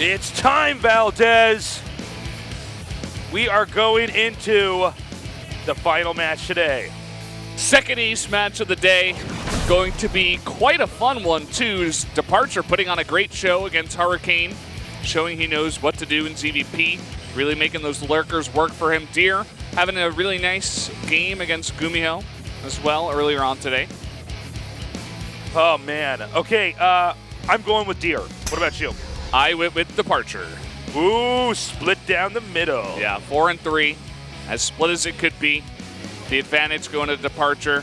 It's time, Valdez. We are going into the final match today. Second East match of the day. Going to be quite a fun one, too. Departure putting on a great show against Hurricane, showing he knows what to do in ZVP, really making those lurkers work for him. Deer having a really nice game against Gumiho as well earlier on today. Oh, man. Okay, I'm going with Deer. What about you? I went with Departure. Ooh, split down the middle. Yeah, 4-3, as split as it could be. The advantage going to Departure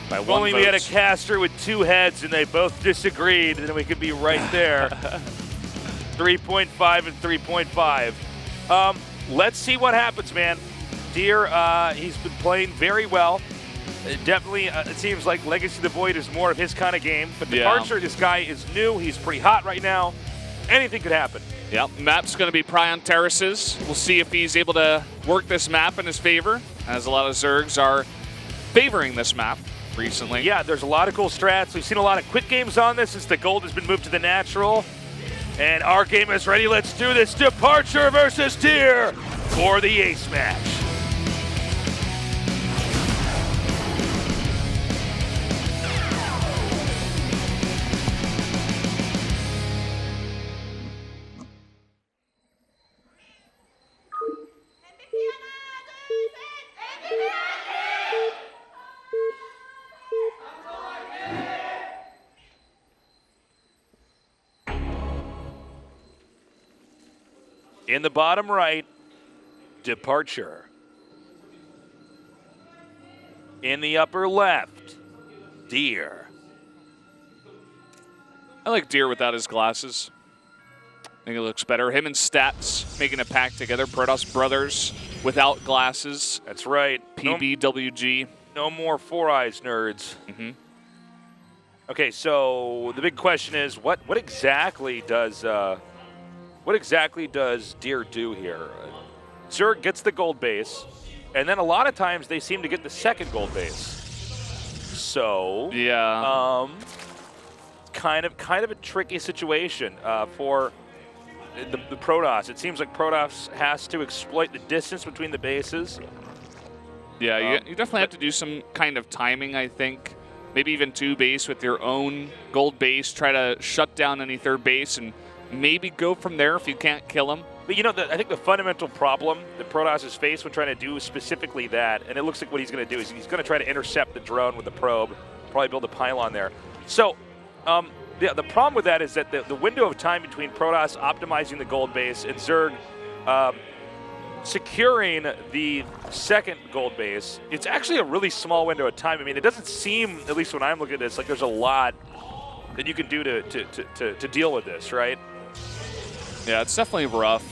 by if one only vote. we had a caster with two heads and they both disagreed, then we could be right there. 3.5 and 3.5. Let's see what happens, man. Deer, he's been playing very well. Definitely, it seems like Legacy of the Void is more of his kind of game. But Departure, this guy is new. He's pretty hot right now. Anything could happen. Yep, map's going to be Prion Terraces. We'll see if he's able to work this map in his favor, as a lot of Zergs are favoring this map recently. Yeah, there's a lot of cool strats. We've seen a lot of quick games on this since the gold has been moved to the natural. And our game is ready. Let's do this. Departure versus Deer for the ace match. In the bottom right, Departure. In the upper left, Deer. I like Deer without his glasses. I think it looks better. Him and Stats making a pack together. Protoss brothers without glasses. That's right. PBWG. No more Four Eyes nerds. Mm-hmm. Okay, so the big question is, what exactly does Deer do here? Zerg gets the gold base, and then a lot of times they seem to get the second gold base. So yeah, kind of a tricky situation for the Protoss. It seems like Protoss has to exploit the distance between the bases. Yeah, you definitely have to do some kind of timing, I think. Maybe even two base with your own gold base. Try to shut down any third base and maybe go from there if you can't kill him. But you know, I think the fundamental problem that Protoss has faced when trying to do specifically that, and it looks like what he's going to do is he's going to try to intercept the drone with the probe, probably build a pylon there. So the problem with that is that the window of time between Protoss optimizing the gold base and Zerg securing the second gold base, it's actually a really small window of time. I mean, it doesn't seem, at least when I'm looking at this, like there's a lot that you can do to deal with this, right? Yeah, it's definitely rough.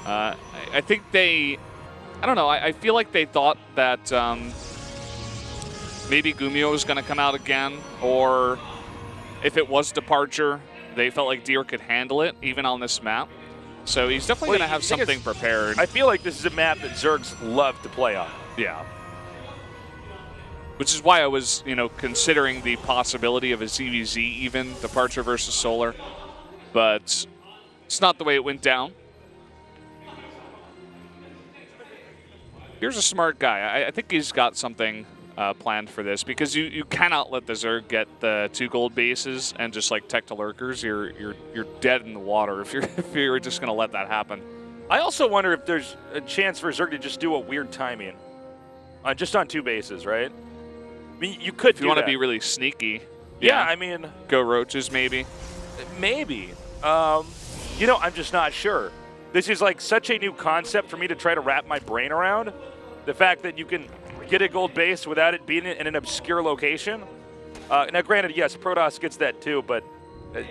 I think I don't know, I feel like they thought that maybe Gumiho was going to come out again, or if it was Departure, they felt like Deer could handle it, even on this map. So he's definitely going to have something prepared. I feel like this is a map that Zergs love to play on. Yeah. Which is why I was, considering the possibility of a ZVZ even, Departure versus Solar. But it's not the way it went down. Here's a smart guy. I think he's got something planned for this, because you cannot let the Zerg get the 2 gold bases and just like tech to lurkers. You're dead in the water if you're just going to let that happen. I also wonder if there's a chance for Zerg to just do a weird timing, just on 2 bases, right? I mean, you could. If you want to be really sneaky. Yeah, I mean, go roaches maybe. Maybe. I'm just not sure. This is like such a new concept for me to try to wrap my brain around. The fact that you can get a gold base without it being in an obscure location. Now, granted, yes, Protoss gets that too, but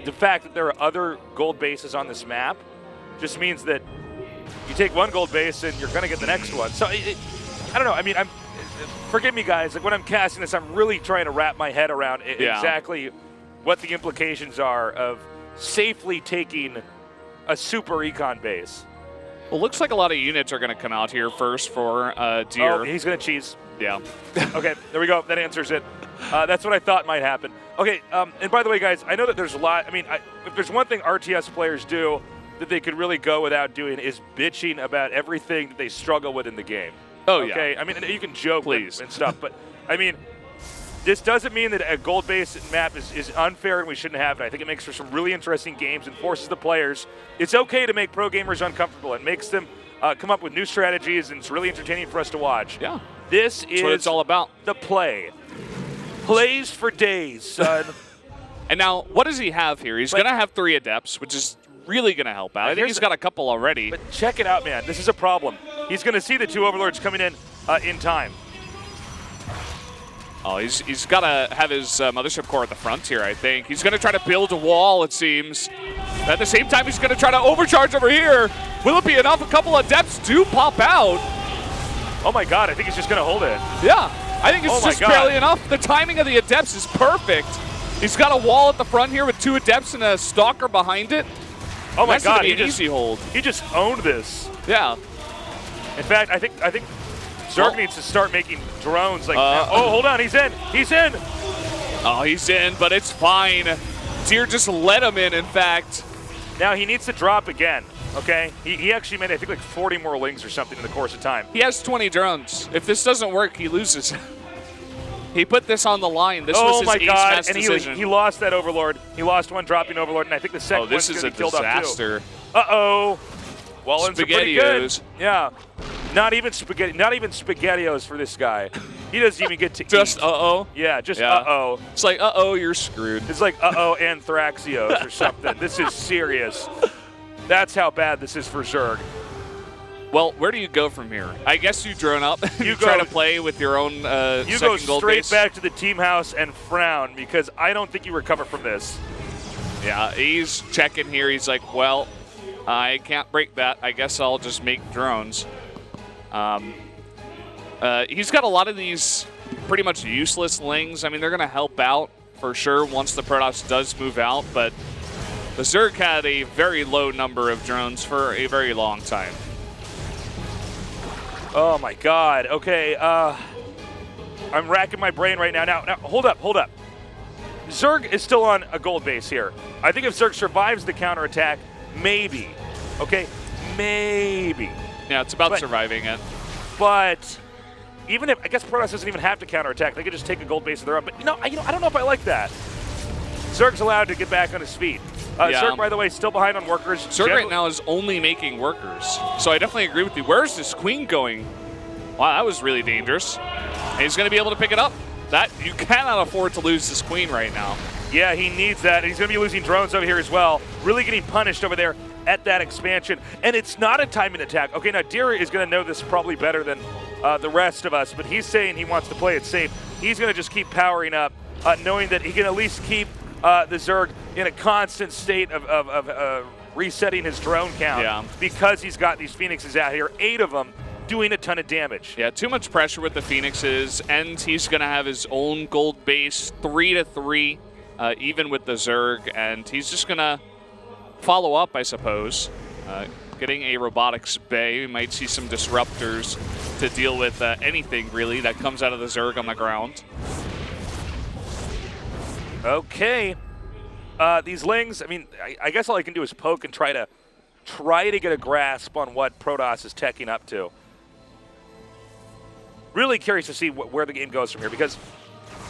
the fact that there are other gold bases on this map just means that you take one gold base and you're going to get the next one. So, I don't know. I mean, forgive me, guys. Like, when I'm casting this, I'm really trying to wrap my head around exactly what the implications are of safely taking a super econ base. Well, looks like a lot of units are going to come out here first for Deer. Oh, he's going to cheese. Yeah. Okay, there we go. That answers it. That's what I thought might happen. Okay, and by the way, guys, I know that there's a lot. I mean, if there's one thing RTS players do, that they could really go without doing is bitching about everything that they struggle with in the game. Oh, okay? yeah. I mean, you can joke Please. and stuff, but, I mean, this doesn't mean that a gold-based map is unfair and we shouldn't have it. I think it makes for some really interesting games and forces the players. It's okay to make pro gamers uncomfortable. It makes them come up with new strategies, and it's really entertaining for us to watch. Yeah. This is what it's all about. The play. Plays for days, son. And now, what does he have here? He's going to have 3 Adepts, which is really going to help out. I think he's got a couple already. But check it out, man. This is a problem. He's going to see the 2 Overlords coming in time. Oh, he's got to have his Mothership Core at the front here, I think. He's going to try to build a wall, it seems. At the same time, he's going to try to overcharge over here. Will it be enough? A couple of Adepts do pop out. Oh, my God. I think he's just going to hold it. Yeah. I think it's just barely enough. The timing of the Adepts is perfect. He's got a wall at the front here with 2 Adepts and a Stalker behind it. Oh my God! He just hold. He just owned this. Yeah. In fact, I think Zerg needs to start making drones. Like, oh, hold on, he's in. He's in. Oh, he's in, but it's fine. Deer just let him in fact. Now he needs to drop again. Okay, he actually made I think like 40 more lings or something in the course of time. He has 20 drones. If this doesn't work, he loses. He put this on the line. This was his ace decision. And he lost that Overlord. He lost one dropping Overlord, and I think the second one's going to be killed off too. Uh-oh. Wallens are pretty good. Yeah. Not even SpaghettiOs for this guy. He doesn't even get to just eat. uh-oh? Yeah, just uh-oh. It's like, uh-oh, you're screwed. It's like, uh-oh, Anthraxios or something. This is serious. That's how bad this is for Zerg. Well, where do you go from here? I guess you drone up. You try to play with your own you second go gold straight base. back to the team house and frown because I don't think you recover from this. Yeah, he's checking here. He's like, well, I can't break that. I guess I'll just make drones. He's got a lot of these pretty much useless lings. I mean, they're going to help out for sure once the Protoss does move out, but the Zerg had a very low number of drones for a very long time. Oh my God. Okay. I'm racking my brain right now. Now, hold up. Zerg is still on a gold base here. I think if Zerg survives the counterattack, maybe. Okay, maybe. Yeah, it's about surviving it. But even if I guess Protoss doesn't even have to counterattack, they could just take a gold base of their own. But I don't know if I like that. Zerg's allowed to get back on his feet. Zerg, by the way, still behind on workers. Zerg right now is only making workers. So I definitely agree with you. Where's this queen going? Wow, that was really dangerous. And he's going to be able to pick it up. That you cannot afford to lose this queen right now. Yeah, he needs that. And he's going to be losing drones over here as well. Really getting punished over there at that expansion. And it's not a timing attack. Okay, now Deer is going to know this probably better than the rest of us, but he's saying he wants to play it safe. He's going to just keep powering up, knowing that he can at least keep the Zerg in a constant state of resetting his drone count because he's got these Phoenixes out here, 8 of them, doing a ton of damage. Yeah, too much pressure with the Phoenixes, and he's going to have his own gold base, 3-3, even with the Zerg, and he's just going to follow up, I suppose. Getting a robotics bay, we might see some disruptors to deal with anything, really, that comes out of the Zerg on the ground. Okay. These lings, I mean, I guess all I can do is poke and try to get a grasp on what Protoss is teching up to. Really curious to see where the game goes from here because,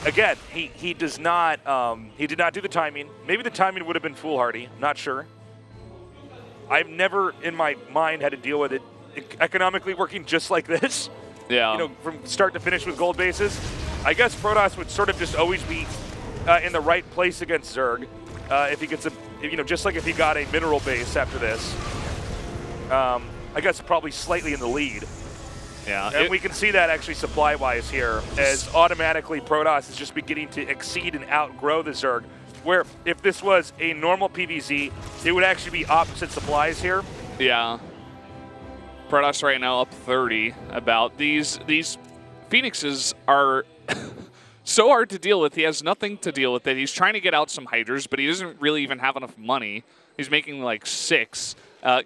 again, he did not do the timing. Maybe the timing would have been foolhardy. Not sure. I've never in my mind had to deal with it economically working just like this. Yeah. From start to finish with gold bases. I guess Protoss would sort of just always be in the right place against Zerg if he gets just like if he got a mineral base after this. I guess probably slightly in the lead. Yeah, and we can see that actually supply-wise here as automatically Protoss is just beginning to exceed and outgrow the Zerg, where if this was a normal PvZ, it would actually be opposite supplies here. Yeah. Protoss right now up 30 about. These Phoenixes are so hard to deal with. He has nothing to deal with it. He's trying to get out some Hydras, but he doesn't really even have enough money. He's making like 6.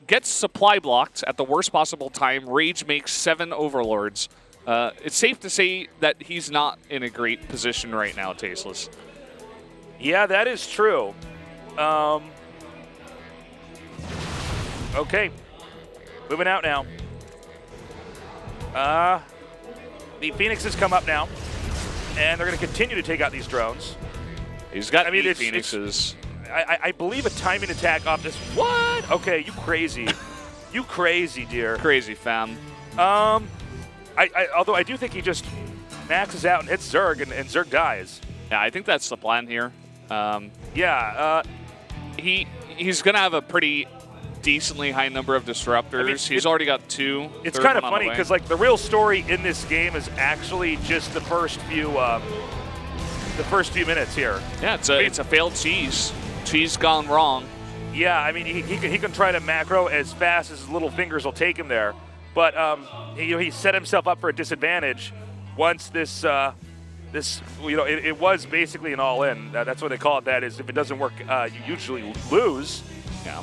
Gets supply blocked at the worst possible time. Rage makes 7 Overlords. It's safe to say that he's not in a great position right now, Tasteless. Yeah, that is true. Okay. Moving out now. The Phoenixes come up now, and they're going to continue to take out these drones. He's got eight Phoenixes. I believe a timing attack off this. What? Okay, you crazy. You crazy, dear. Crazy, fam. Although I do think he just maxes out and hits Zerg, and Zerg dies. Yeah, I think that's the plan here. He's going to have a pretty decently high number of disruptors. I mean, he's already got 2. It's kind of funny because like the real story in this game is actually just the first few minutes here. Yeah, it's a failed cheese. Cheese gone wrong. Yeah, I mean he can try to macro as fast as his little fingers will take him there, but he set himself up for a disadvantage once this it was basically an all-in. That's what they call it. That is, if it doesn't work, you usually lose. Yeah.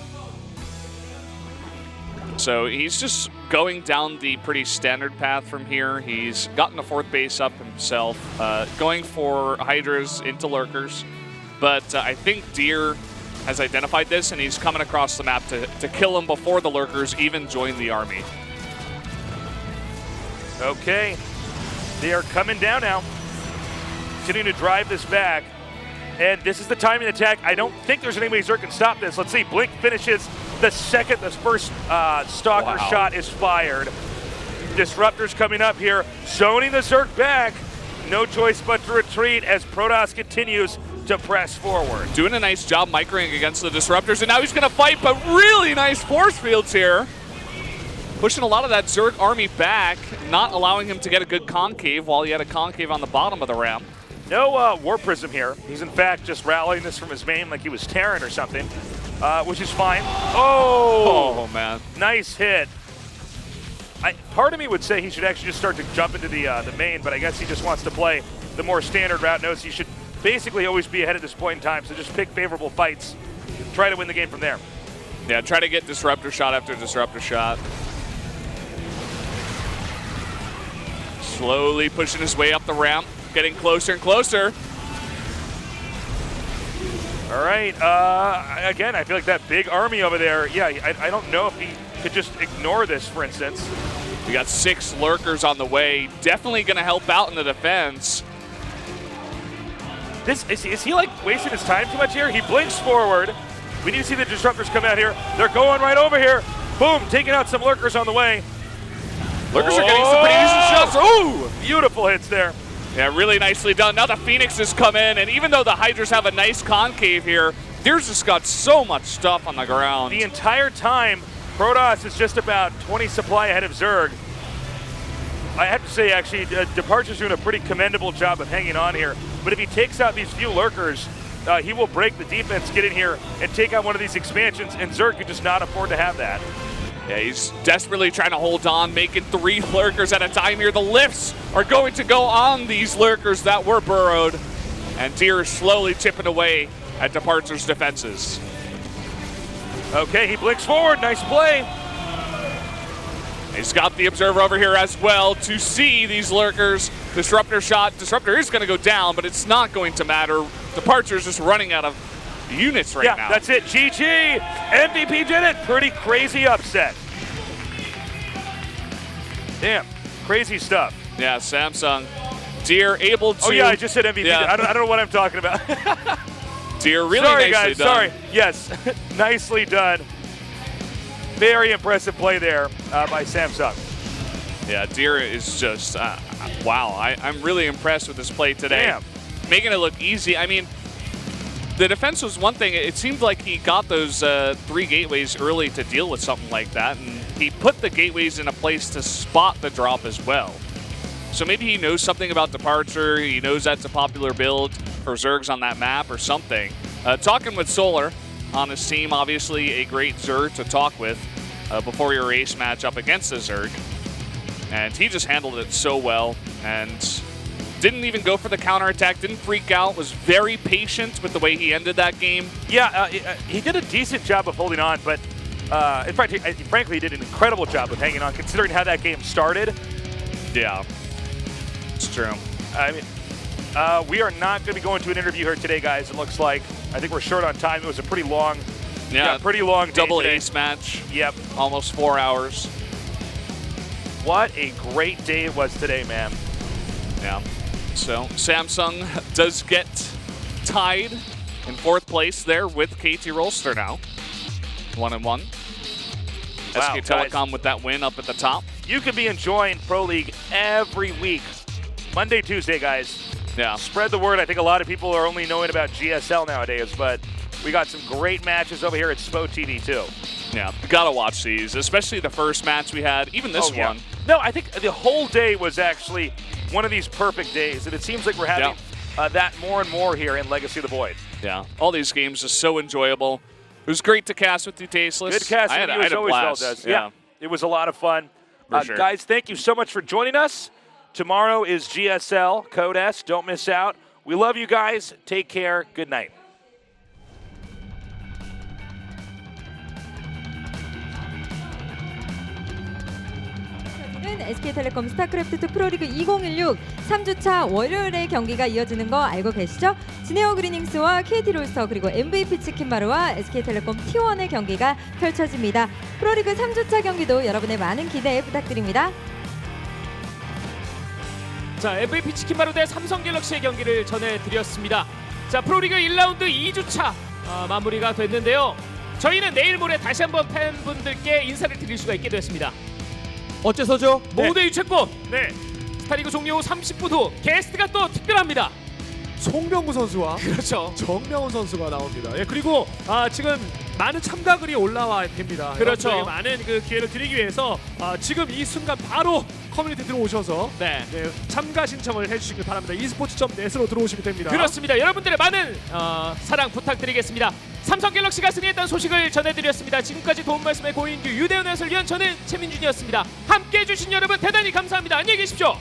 So he's just going down the pretty standard path from here. He's gotten the 4th base up himself, going for Hydras into Lurkers. But I think Deer has identified this, and he's coming across the map to kill him before the Lurkers even join the army. Okay. They are coming down now. Continuing to drive this back. And this is the timing attack. I don't think there's any way Zerg can stop this. Let's see. Blink finishes the second the first Stalker shot is fired. Disruptors coming up here, zoning the Zerg back. No choice but to retreat as Protoss continues to press forward. Doing a nice job microing against the Disruptors, and now he's going to fight, but really nice force fields here. Pushing a lot of that Zerg army back, not allowing him to get a good concave while he had a concave on the bottom of the ramp. No War Prism here. He's in fact just rallying this from his main like he was Terran or something, which is fine. Oh man. Nice hit. Part of me would say he should actually just start to jump into the main, but I guess he just wants to play the more standard route. Knows he should basically always be ahead at this point in time, so just pick favorable fights, try to win the game from there. Yeah, try to get disruptor shot after disruptor shot. Slowly pushing his way up the ramp, getting closer and closer. All right, again, I feel like that big army over there, yeah, I don't know if he could just ignore this, for instance. We got 6 Lurkers on the way, definitely going to help out in the defense. Is he like wasting his time too much here? He blinks forward. We need to see the Disruptors come out here. They're going right over here. Boom, taking out some Lurkers on the way. Lurkers are getting some pretty decent shots. Ooh, beautiful hits there. Yeah, really nicely done. Now the Phoenixes come in, and even though the Hydras have a nice concave here, Deer's just got so much stuff on the ground. The entire time, Protoss is just about 20 supply ahead of Zerg. I have to say, actually, Departure's doing a pretty commendable job of hanging on here. But if he takes out these few Lurkers, he will break the defense, get in here, and take out one of these expansions, and Zerg could just not afford to have that. Yeah, he's desperately trying to hold on, making 3 Lurkers at a time here. The lifts are going to go on these Lurkers that were burrowed, and Deer is slowly chipping away at Departure's defenses. Okay, he blinks forward. Nice play. He's got the Observer over here as well to see these Lurkers. Disruptor shot. Disruptor is going to go down, but it's not going to matter. Departure's just running out of units right now. Yeah, that's it. GG. MVP did it. Pretty crazy upset. Damn, crazy stuff. Yeah, Samsung. Deer able to... Oh, yeah, I just said MVP. Yeah. I don't know what I'm talking about. Deer really sorry, nicely guys, done. Sorry. Yes, nicely done. Very impressive play there by Samsung. Yeah, Deer is just, wow. I'm really impressed with this play today. Damn. Making it look easy. I mean, the defense was one thing. It seemed like he got those 3 gateways early to deal with something like that, and he put the gateways in a place to spot the drop as well. So maybe he knows something about Departure. He knows that's a popular build for Zergs on that map or something. Talking with Solar on his team, obviously a great Zerg to talk with before your ace match up against the Zerg. And he just handled it so well and didn't even go for the counterattack, didn't freak out, was very patient with the way he ended that game. Yeah, he did a decent job of holding on, but in fact, frankly, he did an incredible job of hanging on considering how that game started. Yeah, it's true. I mean, we are not going to be going to an interview here today, guys, it looks like. I think we're short on time. It was a pretty long Yeah, pretty long day double today. ace match. Yep. Almost 4 hours. What a great day it was today, man. Yeah. So Samsung does get tied in 4th place there with KT Rolster now. 1-1. Wow, SK Telecom with that win up at the top. You could be enjoying Pro League every week. Monday, Tuesday, guys. Yeah. Spread the word. I think a lot of people are only knowing about GSL nowadays, but we got some great matches over here at SPL2016 too. Yeah, you gotta watch these, especially the first match we had, even this one. No, I think the whole day was actually one of these perfect days, and it seems like we're having that more and more here in Legacy of the Void. Yeah, all these games are so enjoyable. It was great to cast with you, Tasteless. Good casting with you as always, Valdez. Yeah, it was a lot of fun. Sure. Guys, thank you so much for joining us. Tomorrow is GSL, Code S. Don't miss out. We love you guys. Take care. Good night. SK텔레콤 스타크래프트 프로리그 2016 3주차 월요일에 경기가 이어지는 거 알고 계시죠? 진에어 그리닝스와 KT롤스터 그리고 MVP 치킨마루와 SK텔레콤 T1의 경기가 펼쳐집니다. 프로리그 3주차 경기도 여러분의 많은 기대 부탁드립니다. 자, MVP 치킨마루 대 삼성갤럭시의 경기를 전해드렸습니다. 자, 프로리그 1라운드 2주차 마무리가 됐는데요. 저희는 내일 모레 다시 한번 팬분들께 인사를 드릴 수가 있게 되었습니다. 어째서죠? 모두 유채권 스타리그 종료 후 30분 후 게스트가 또 특별합니다. 송병구 선수와 그렇죠. 정명훈 선수가 나옵니다. 예, 그리고 지금 많은 참가글이 올라와 됩니다. 그렇죠. 여러분들에게 많은 그 기회를 드리기 위해서 지금 이 순간 바로 커뮤니티 들어오셔서 참가 신청을 해주시길 바랍니다. esports.net으로 들어오시면 됩니다. 그렇습니다. 여러분들의 많은 사랑 부탁드리겠습니다. 삼성갤럭시가 승리했다는 소식을 전해드렸습니다. 지금까지 도움 말씀의 고인규 유대현 해설위원, 저는 최민준이었습니다. 함께해 주신 여러분 대단히 감사합니다. 안녕히 계십시오.